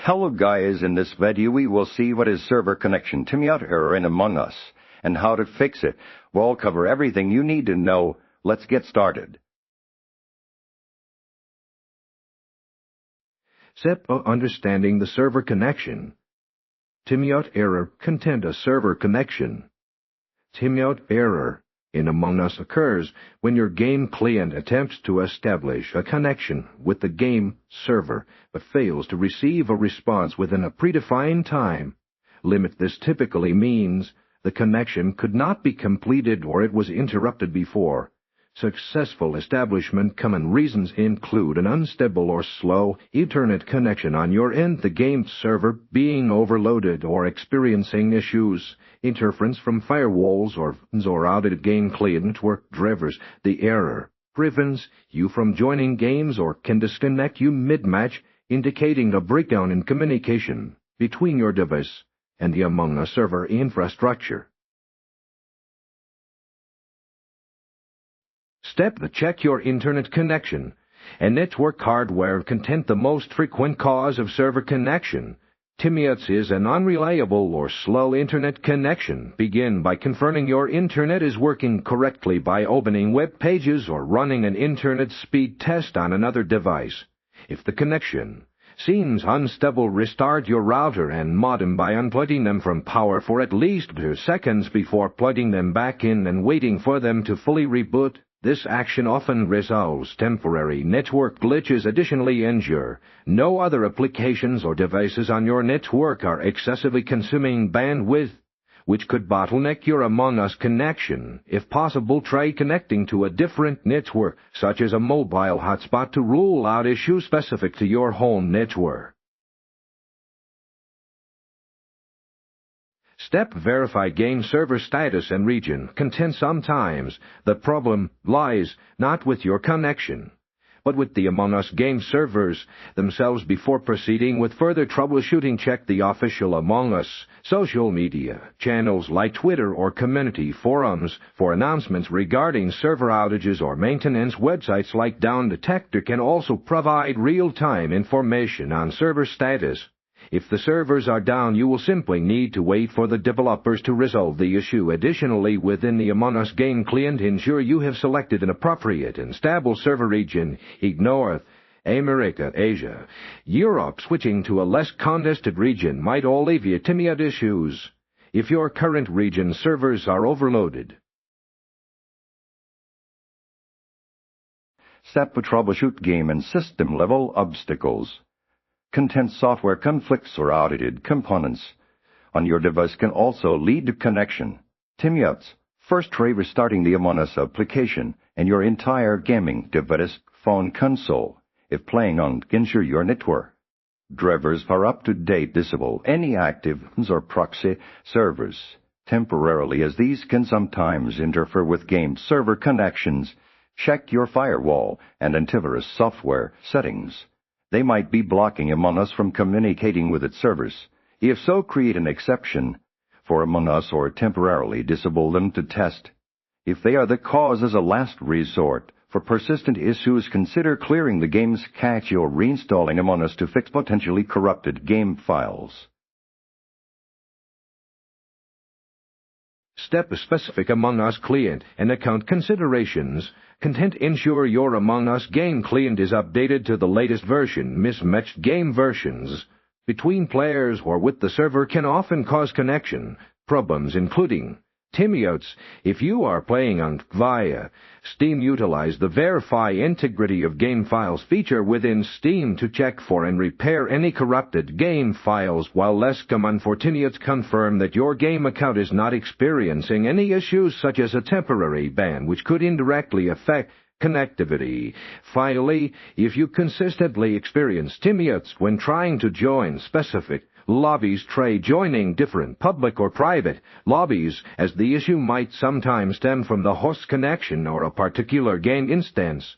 Hello guys, in this video we will see what is server connection timeout error in Among Us and how to fix it. We'll cover everything you need to know. Let's get started. Step understanding the server connection. Timeout error content a server connection. Timeout error in Among Us occurs when your game client attempts to establish a connection with the game server but fails to receive a response within a predefined time limit. This typically means the connection could not be completed or it was interrupted before. Successful establishment common reasons include an unstable or slow Ethernet connection on your end, the game server being overloaded or experiencing issues, interference from firewalls or outdated game client network drivers. The error prevents you from joining games or can disconnect you mid-match, indicating a breakdown in communication between your device and the Among Us server infrastructure. Step check your internet connection and network hardware content. The most frequent cause of server connection timeouts is an unreliable or slow internet connection. Begin by confirming your internet is working correctly by opening web pages or running an internet speed test on another device. If the connection seems unstable, restart your router and modem by unplugging them from power for at least 2 seconds before plugging them back in and waiting for them to fully reboot. This action often resolves temporary network glitches. Additionally, ensure no other applications or devices on your network are excessively consuming bandwidth, which could bottleneck your Among Us connection. If possible, try connecting to a different network, such as a mobile hotspot, to rule out issues specific to your home network. Step verify game server status and region content. Sometimes the problem lies not with your connection, but with the Among Us game servers themselves. Before proceeding with further troubleshooting, check the official Among Us social media channels like Twitter or community forums for announcements regarding server outages or maintenance. Websites like Down Detector can also provide real-time information on server status. If the servers are down, you will simply need to wait for the developers to resolve the issue. Additionally, within the Among Us game client, ensure you have selected an appropriate and stable server region. Ignore America, Asia, Europe. Switching to a less congested region might alleviate timeout issues if your current region servers are overloaded. Step to troubleshoot game and system level obstacles. Content software conflicts or outdated components on your device can also lead to connection timeouts. First, try restarting the Among Us application and your entire gaming device phone console. If playing on, ensure your network drivers are up to date. Disable any active or proxy servers temporarily, as these can sometimes interfere with game server connections. Check your firewall and antivirus software settings. They might be blocking Among Us from communicating with its servers. If so, create an exception for Among Us or temporarily disable them to test. If they are the cause, as a last resort, for persistent issues, consider clearing the game's cache or reinstalling Among Us to fix potentially corrupted game files. Step specific Among Us client and account considerations. Content ensure your Among Us game client is updated to the latest version. Mismatched game versions between players or with the server can often cause connection problems, including timeouts. If you are playing on via Steam, utilize the Verify Integrity of Game Files feature within Steam to check for and repair any corrupted game files. While less common for timeouts, confirm that your game account is not experiencing any issues such as a temporary ban which could indirectly affect connectivity. Finally, if you consistently experience timeouts when trying to join specific lobbies, try joining different public or private lobbies, as the issue might sometimes stem from the host connection or a particular game instance.